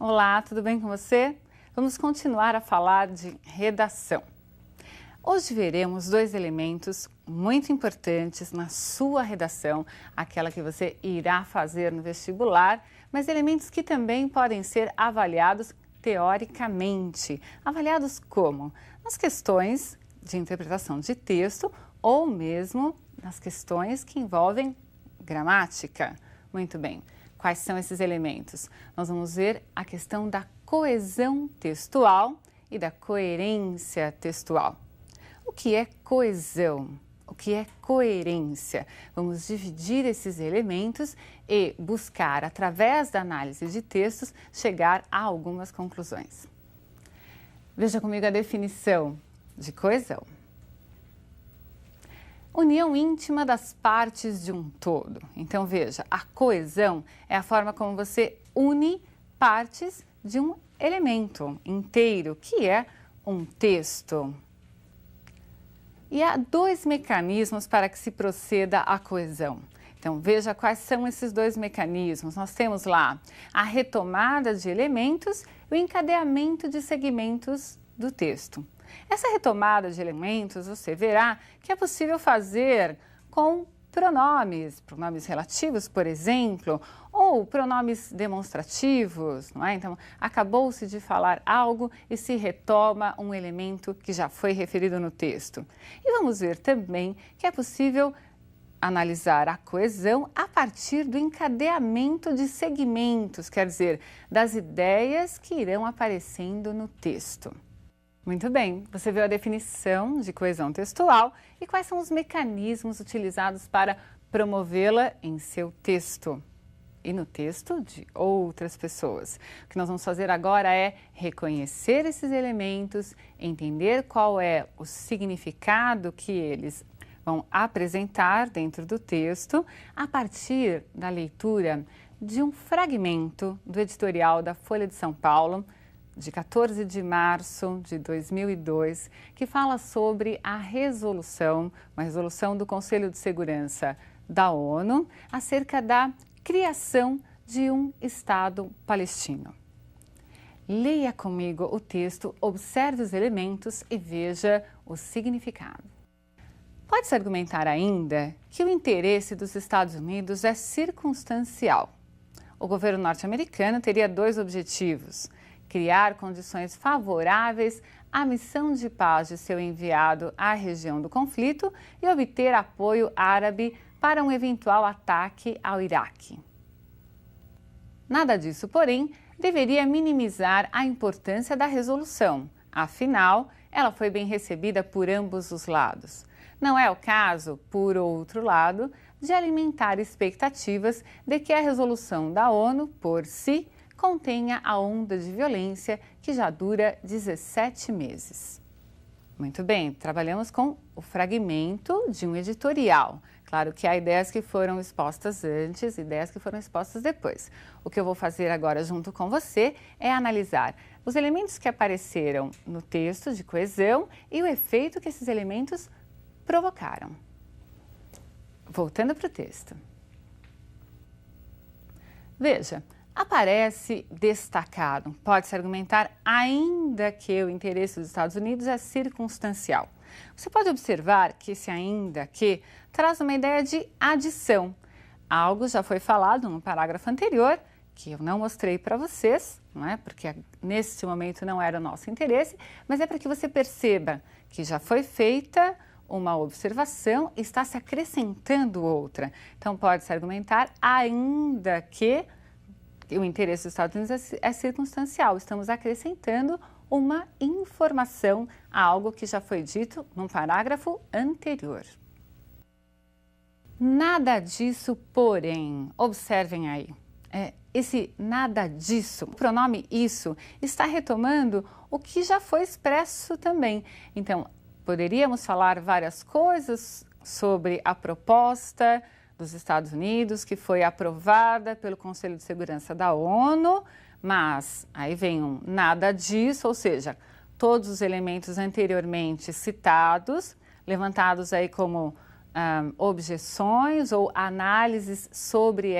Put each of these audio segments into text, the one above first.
Olá, tudo bem com você? Vamos continuar a falar de redação. Hoje veremos dois elementos muito importantes na sua redação, aquela que você irá fazer no vestibular, mas elementos que também podem ser avaliados teoricamente. Avaliados como? Nas questões de interpretação de texto ou mesmo nas questões que envolvem gramática. Muito bem. Quais são esses elementos? Nós vamos ver a questão da coesão textual e da coerência textual. O que é coesão? O que é coerência? Vamos dividir esses elementos e buscar, através da análise de textos, chegar a algumas conclusões. Veja comigo a definição de coesão. União íntima das partes de um todo. Então veja, a coesão é a forma como você une partes de um elemento inteiro, que é um texto. E há dois mecanismos para que se proceda à coesão. Então veja quais são esses dois mecanismos. Nós temos lá a retomada de elementos e o encadeamento de segmentos do texto. Essa retomada de elementos você verá que é possível fazer com pronomes relativos, por exemplo, ou pronomes demonstrativos, não é? Então, acabou-se de falar algo e se retoma um elemento que já foi referido no texto. E vamos ver também que é possível analisar a coesão a partir do encadeamento de segmentos, quer dizer, das ideias que irão aparecendo no texto. Muito bem, você viu a definição de coesão textual e quais são os mecanismos utilizados para promovê-la em seu texto e no texto de outras pessoas. O que nós vamos fazer agora é reconhecer esses elementos, entender qual é o significado que eles vão apresentar dentro do texto a partir da leitura de um fragmento do editorial da Folha de São Paulo, de 14 de março de 2002, que fala sobre a resolução, uma resolução do Conselho de Segurança da ONU, acerca da criação de um Estado palestino. Leia comigo o texto, observe os elementos e veja o significado. Pode-se argumentar ainda que o interesse dos Estados Unidos é circunstancial. O governo norte-americano teria dois objetivos: criar condições favoráveis à missão de paz de seu enviado à região do conflito e obter apoio árabe para um eventual ataque ao Iraque. Nada disso, porém, deveria minimizar a importância da resolução. Afinal, ela foi bem recebida por ambos os lados. Não é o caso, por outro lado, de alimentar expectativas de que a resolução da ONU, por si, contenha a onda de violência que já dura 17 meses. Muito bem, trabalhamos com o fragmento de um editorial. Claro que há ideias que foram expostas antes, ideias que foram expostas depois. O que eu vou fazer agora junto com você é analisar os elementos que apareceram no texto de coesão e o efeito que esses elementos provocaram. Voltando para o texto. Veja, aparece destacado. Pode-se argumentar ainda que o interesse dos Estados Unidos é circunstancial. Você pode observar que esse ainda que traz uma ideia de adição. Algo já foi falado no parágrafo anterior, que eu não mostrei para vocês, não é? Porque nesse momento não era o nosso interesse, mas é para que você perceba que já foi feita uma observação e está se acrescentando outra. Então pode-se argumentar ainda que o interesse dos Estados Unidos é circunstancial. Estamos acrescentando uma informação a algo que já foi dito num parágrafo anterior. Nada disso, porém, observem aí. Esse nada disso, o pronome isso, está retomando o que já foi expresso também. Então, poderíamos falar várias coisas sobre a proposta dos Estados Unidos, que foi aprovada pelo Conselho de Segurança da ONU, mas aí vem um nada disso, ou seja, todos os elementos anteriormente citados, levantados aí como objeções ou análises sobre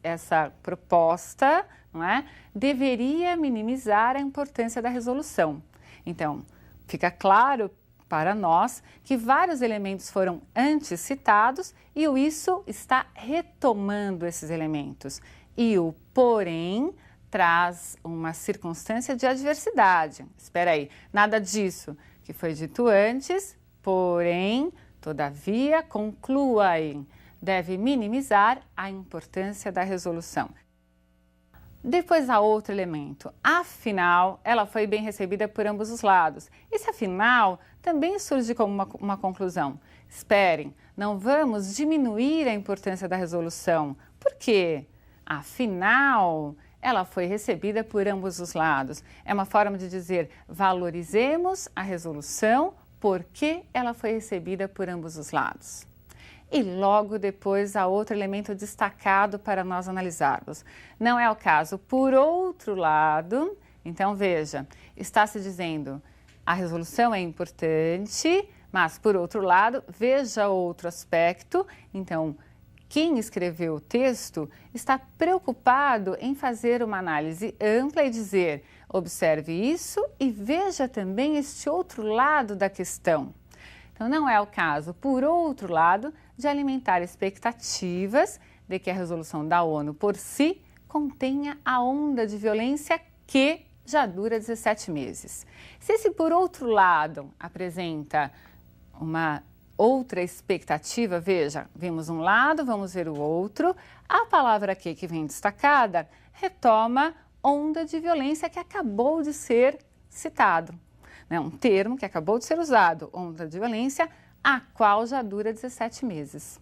essa proposta não é? Deveria minimizar a importância da resolução. Então, fica claro para nós que vários elementos foram antes citados e o isso está retomando esses elementos. E o porém traz uma circunstância de adversidade. Espera aí, nada disso que foi dito antes, porém, todavia, conclua em deve minimizar a importância da resolução. Depois há outro elemento, afinal, ela foi bem recebida por ambos os lados. Esse afinal também surge como uma conclusão. Esperem, não vamos diminuir a importância da resolução. Por quê? Afinal, ela foi recebida por ambos os lados. É uma forma de dizer valorizemos a resolução porque ela foi recebida por ambos os lados. E logo depois há outro elemento destacado para nós analisarmos. Não é o caso, por outro lado, então veja, está se dizendo a resolução é importante, mas por outro lado, veja outro aspecto, então quem escreveu o texto está preocupado em fazer uma análise ampla e dizer, observe isso e veja também este outro lado da questão. Então, não é o caso, por outro lado, de alimentar expectativas de que a resolução da ONU por si contenha a onda de violência que já dura 17 meses. Se esse, por outro lado, apresenta uma outra expectativa, veja, vimos um lado, vamos ver o outro. A palavra aqui que vem destacada retoma onda de violência que acabou de ser citado. É um termo que acabou de ser usado, onda de violência, a qual já dura 17 meses.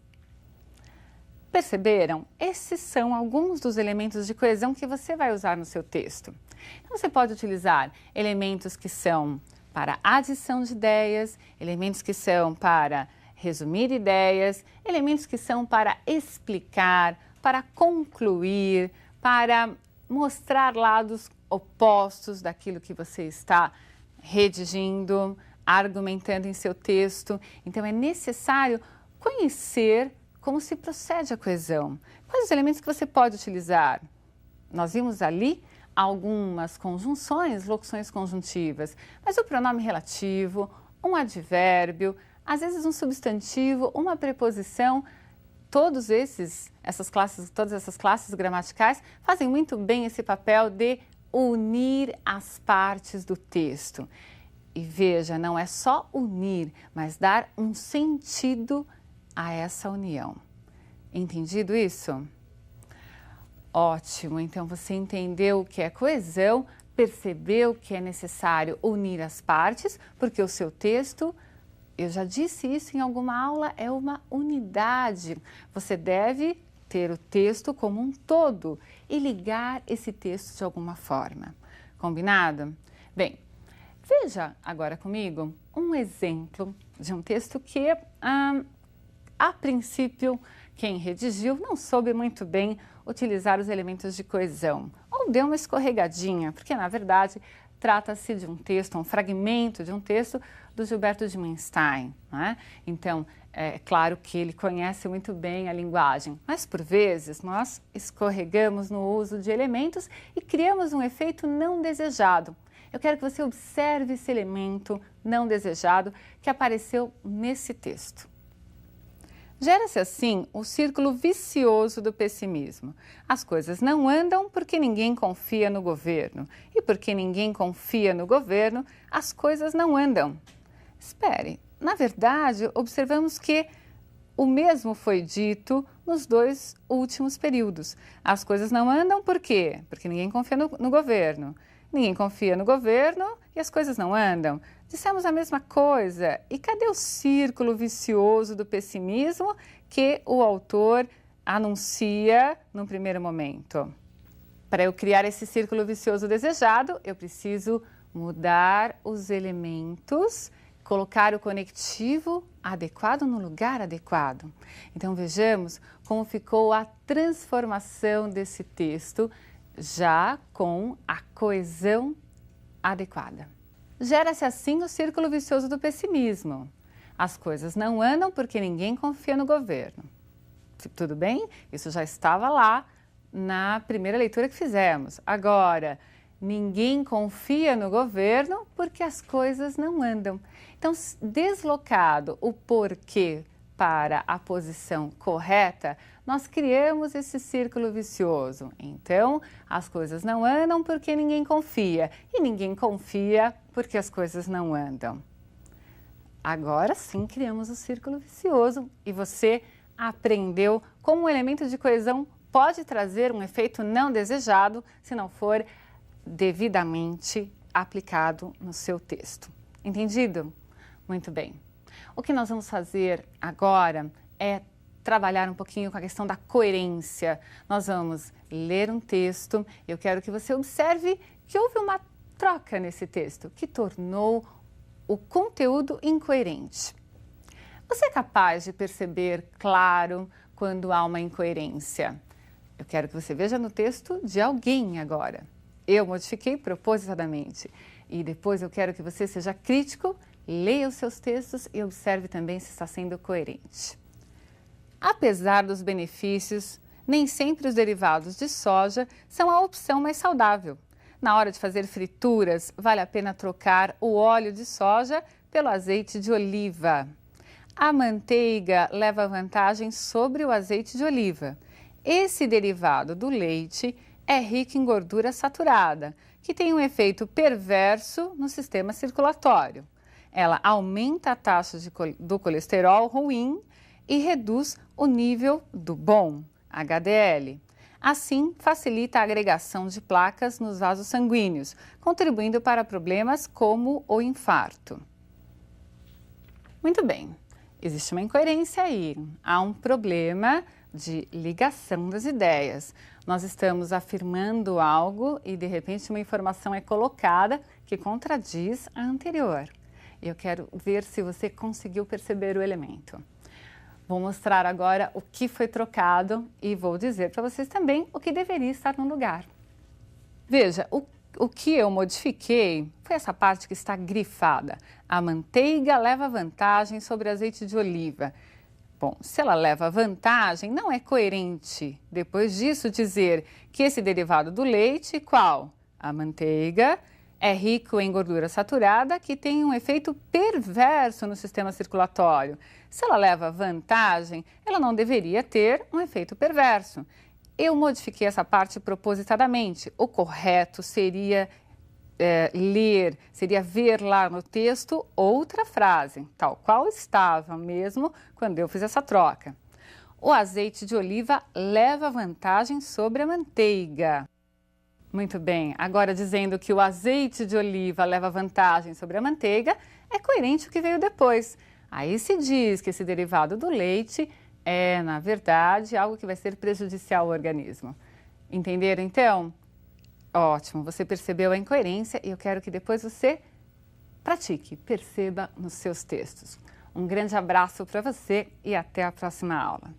Perceberam? Esses são alguns dos elementos de coesão que você vai usar no seu texto. Então, você pode utilizar elementos que são para adição de ideias, elementos que são para resumir ideias, elementos que são para explicar, para concluir, para mostrar lados opostos daquilo que você está redigindo, argumentando em seu texto. Então, é necessário conhecer como se procede a coesão. Quais os elementos que você pode utilizar? Nós vimos ali algumas conjunções, locuções conjuntivas, mas o pronome relativo, um advérbio, às vezes um substantivo, uma preposição, todas essas classes gramaticais fazem muito bem esse papel de unir as partes do texto. E veja, não é só unir, mas dar um sentido a essa união. Entendido isso? Ótimo, então você entendeu o que é coesão, percebeu que é necessário unir as partes, porque o seu texto, eu já disse isso em alguma aula, é uma unidade. Você deve ter o texto como um todo e ligar esse texto de alguma forma. Combinado? Bem, veja agora comigo um exemplo de um texto que, a princípio, quem redigiu não soube muito bem utilizar os elementos de coesão, ou deu uma escorregadinha, porque na verdade trata-se de um texto, um fragmento de um texto do Gilberto de Menstein, né? Então, é claro que ele conhece muito bem a linguagem, mas por vezes nós escorregamos no uso de elementos e criamos um efeito não desejado. Eu quero que você observe esse elemento não desejado que apareceu nesse texto. Gera-se assim o círculo vicioso do pessimismo. As coisas não andam porque ninguém confia no governo. E porque ninguém confia no governo, as coisas não andam. Espere, na verdade, observamos que o mesmo foi dito nos dois últimos períodos. As coisas não andam por quê? Porque ninguém confia no governo. Ninguém confia no governo e as coisas não andam. Dissemos a mesma coisa. E cadê o círculo vicioso do pessimismo que o autor anuncia no primeiro momento? Para eu criar esse círculo vicioso desejado, eu preciso mudar os elementos, colocar o conectivo adequado no lugar adequado. Então vejamos como ficou a transformação desse texto já com a coesão adequada. Gera-se assim o círculo vicioso do pessimismo. As coisas não andam porque ninguém confia no governo. Tudo bem? Isso já estava lá na primeira leitura que fizemos. Agora, ninguém confia no governo porque as coisas não andam. Então, deslocado o porquê para a posição correta, nós criamos esse círculo vicioso. Então, as coisas não andam porque ninguém confia. E ninguém confia porque as coisas não andam. Agora sim criamos o círculo vicioso e você aprendeu como um elemento de coesão pode trazer um efeito não desejado se não for devidamente aplicado no seu texto. Entendido? Muito bem. O que nós vamos fazer agora é trabalhar um pouquinho com a questão da coerência. Nós vamos ler um texto. Eu quero que você observe que houve uma troca nesse texto que tornou o conteúdo incoerente. Você é capaz de perceber, claro, quando há uma incoerência? Eu quero que você veja no texto de alguém agora. Eu modifiquei propositadamente. E depois eu quero que você seja crítico, leia os seus textos e observe também se está sendo coerente. Apesar dos benefícios, nem sempre os derivados de soja são a opção mais saudável. Na hora de fazer frituras, vale a pena trocar o óleo de soja pelo azeite de oliva. A manteiga leva vantagem sobre o azeite de oliva. Esse derivado do leite é rico em gordura saturada, que tem um efeito perverso no sistema circulatório. Ela aumenta a taxa do colesterol ruim e reduz o nível do bom, HDL. Assim, facilita a agregação de placas nos vasos sanguíneos, contribuindo para problemas como o infarto. Muito bem, existe uma incoerência aí. Há um problema de ligação das ideias. Nós estamos afirmando algo e, de repente, uma informação é colocada que contradiz a anterior. Eu quero ver se você conseguiu perceber o elemento. Vou mostrar agora o que foi trocado e vou dizer para vocês também o que deveria estar no lugar. Veja, o que eu modifiquei foi essa parte que está grifada. A manteiga leva vantagem sobre azeite de oliva. Bom, se ela leva vantagem, não é coerente. Depois disso, dizer que esse derivado do leite, qual? A manteiga, é rico em gordura saturada que tem um efeito perverso no sistema circulatório. Se ela leva vantagem, ela não deveria ter um efeito perverso. Eu modifiquei essa parte propositadamente. O correto seria ver lá no texto outra frase, tal qual estava mesmo quando eu fiz essa troca. O azeite de oliva leva vantagem sobre a manteiga. Muito bem, agora dizendo que o azeite de oliva leva vantagem sobre a manteiga, é coerente o que veio depois. Aí se diz que esse derivado do leite é, na verdade, algo que vai ser prejudicial ao organismo. Entenderam então? Ótimo, você percebeu a incoerência e eu quero que depois você pratique, perceba nos seus textos. Um grande abraço para você e até a próxima aula.